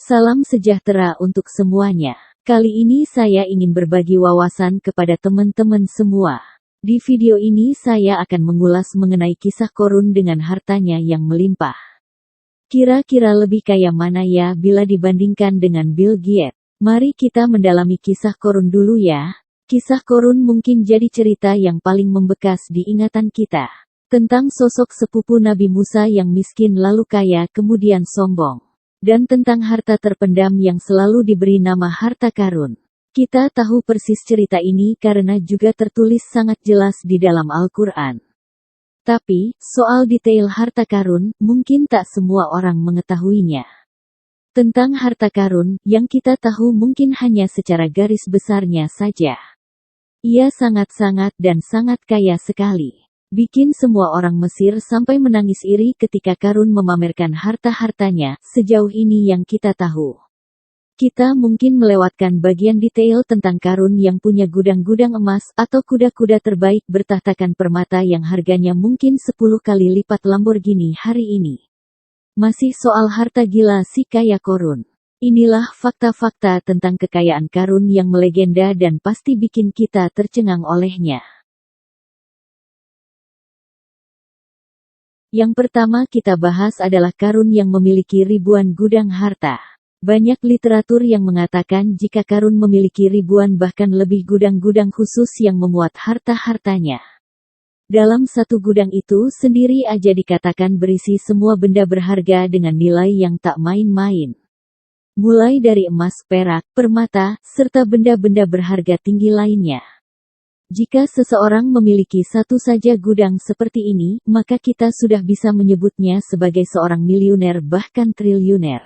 Salam sejahtera untuk semuanya. Kali ini saya ingin berbagi wawasan kepada teman-teman semua. Di video ini saya akan mengulas mengenai kisah Korun dengan hartanya yang melimpah. Kira-kira lebih kaya mana ya bila dibandingkan dengan Bill Gates? Mari kita mendalami kisah Korun dulu ya. Kisah Korun mungkin jadi cerita yang paling membekas di ingatan kita. Tentang sosok sepupu Nabi Musa yang miskin lalu kaya kemudian sombong. Dan tentang harta terpendam yang selalu diberi nama harta karun. Kita tahu persis cerita ini karena juga tertulis sangat jelas di dalam Al-Quran. Tapi, soal detail harta karun, mungkin tak semua orang mengetahuinya. Tentang harta karun, yang kita tahu mungkin hanya secara garis besarnya saja. Ia sangat-sangat dan sangat kaya sekali. Bikin semua orang Mesir sampai menangis iri ketika Karun memamerkan harta-hartanya, sejauh ini yang kita tahu. Kita mungkin melewatkan bagian detail tentang Karun yang punya gudang-gudang emas atau kuda-kuda terbaik bertahtakan permata yang harganya mungkin 10 kali lipat Lamborghini hari ini. Masih soal harta gila si kaya Korun. Inilah fakta-fakta tentang kekayaan Karun yang melegenda dan pasti bikin kita tercengang olehnya. Yang pertama kita bahas adalah Karun yang memiliki ribuan gudang harta. Banyak literatur yang mengatakan jika Karun memiliki ribuan bahkan lebih gudang-gudang khusus yang memuat harta-hartanya. Dalam satu gudang itu sendiri aja dikatakan berisi semua benda berharga dengan nilai yang tak main-main. Mulai dari emas, perak, permata, serta benda-benda berharga tinggi lainnya. Jika seseorang memiliki satu saja gudang seperti ini, maka kita sudah bisa menyebutnya sebagai seorang miliuner bahkan triliuner.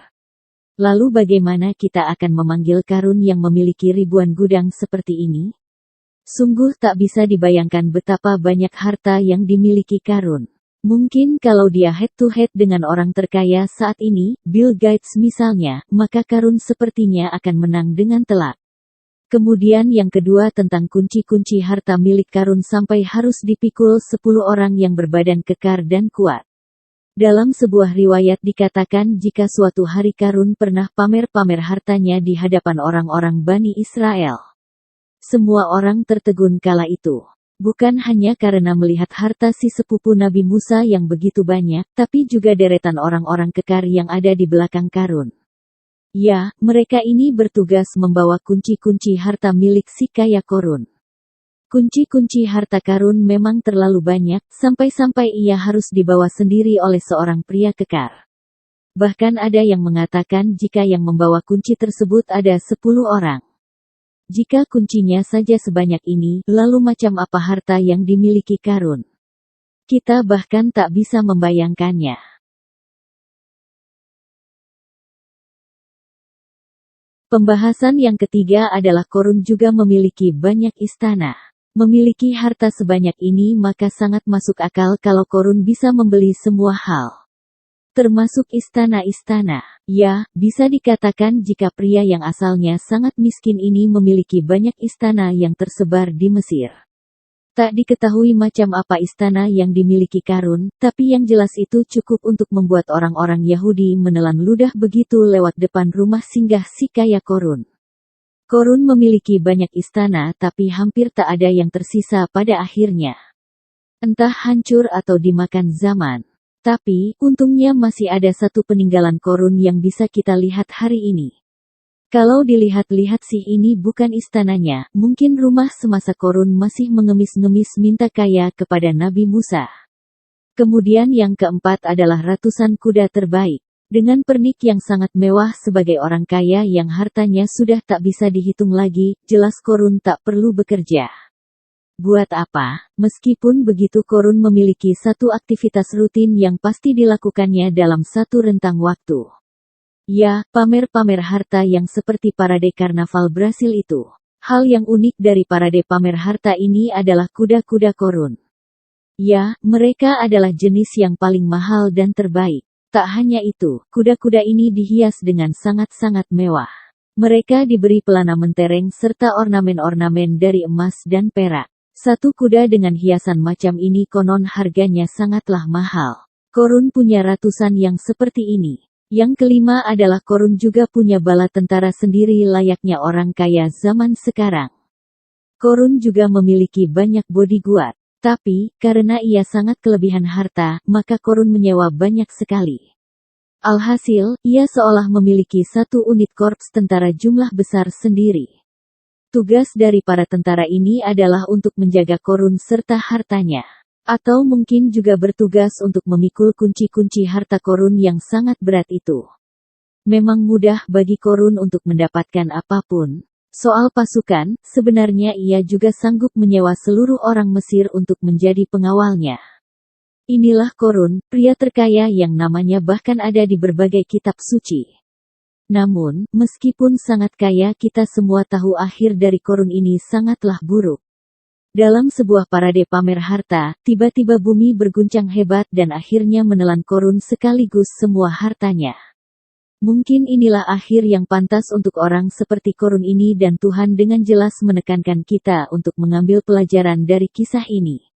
Lalu bagaimana kita akan memanggil Karun yang memiliki ribuan gudang seperti ini? Sungguh tak bisa dibayangkan betapa banyak harta yang dimiliki Karun. Mungkin kalau dia head to head dengan orang terkaya saat ini, Bill Gates misalnya, maka Karun sepertinya akan menang dengan telak. Kemudian yang kedua tentang kunci-kunci harta milik Karun sampai harus dipikul 10 orang yang berbadan kekar dan kuat. Dalam sebuah riwayat dikatakan jika suatu hari Karun pernah pamer-pamer hartanya di hadapan orang-orang Bani Israel. Semua orang tertegun kala itu. Bukan hanya karena melihat harta si sepupu Nabi Musa yang begitu banyak, tapi juga deretan orang-orang kekar yang ada di belakang Karun. Ya, mereka ini bertugas membawa kunci-kunci harta milik si kaya Korun. Kunci-kunci harta Karun memang terlalu banyak, sampai-sampai ia harus dibawa sendiri oleh seorang pria kekar. Bahkan ada yang mengatakan jika yang membawa kunci tersebut ada 10 orang. Jika kuncinya saja sebanyak ini, lalu macam apa harta yang dimiliki Karun? Kita bahkan tak bisa membayangkannya. Pembahasan yang ketiga adalah Korun juga memiliki banyak istana. Memiliki harta sebanyak ini maka sangat masuk akal kalau Korun bisa membeli semua hal. Termasuk istana-istana. Ya, bisa dikatakan jika pria yang asalnya sangat miskin ini memiliki banyak istana yang tersebar di Mesir. Tak diketahui macam apa istana yang dimiliki Karun, tapi yang jelas itu cukup untuk membuat orang-orang Yahudi menelan ludah begitu lewat depan rumah singgah si kaya Korun. Korun memiliki banyak istana tapi hampir tak ada yang tersisa pada akhirnya. Entah hancur atau dimakan zaman. Tapi, untungnya masih ada satu peninggalan Korun yang bisa kita lihat hari ini. Kalau dilihat-lihat sih ini bukan istananya, mungkin rumah semasa Korun masih mengemis-ngemis minta kaya kepada Nabi Musa. Kemudian yang keempat adalah ratusan kuda terbaik. Dengan pernik yang sangat mewah sebagai orang kaya yang hartanya sudah tak bisa dihitung lagi, jelas Korun tak perlu bekerja. Buat apa? Meskipun begitu Korun memiliki satu aktivitas rutin yang pasti dilakukannya dalam satu rentang waktu. Ya, pamer-pamer harta yang seperti parade karnaval Brasil itu. Hal yang unik dari parade pamer harta ini adalah kuda-kuda Korun. Ya, mereka adalah jenis yang paling mahal dan terbaik. Tak hanya itu, kuda-kuda ini dihias dengan sangat-sangat mewah. Mereka diberi pelana mentereng serta ornamen-ornamen dari emas dan perak. Satu kuda dengan hiasan macam ini konon harganya sangatlah mahal. Korun punya ratusan yang seperti ini. Yang kelima adalah Korun juga punya bala tentara sendiri layaknya orang kaya zaman sekarang. Korun juga memiliki banyak bodyguard. Tapi, karena ia sangat kelebihan harta, maka Korun menyewa banyak sekali. Alhasil, ia seolah memiliki satu unit korps tentara jumlah besar sendiri. Tugas dari para tentara ini adalah untuk menjaga Korun serta hartanya. Atau mungkin juga bertugas untuk memikul kunci-kunci harta Korun yang sangat berat itu. Memang mudah bagi Korun untuk mendapatkan apapun. Soal pasukan, sebenarnya ia juga sanggup menyewa seluruh orang Mesir untuk menjadi pengawalnya. Inilah Korun, pria terkaya yang namanya bahkan ada di berbagai kitab suci. Namun, meskipun sangat kaya, kita semua tahu akhir dari Korun ini sangatlah buruk. Dalam sebuah parade pamer harta, tiba-tiba bumi berguncang hebat dan akhirnya menelan Korun sekaligus semua hartanya. Mungkin inilah akhir yang pantas untuk orang seperti Korun ini dan Tuhan dengan jelas menekankan kita untuk mengambil pelajaran dari kisah ini.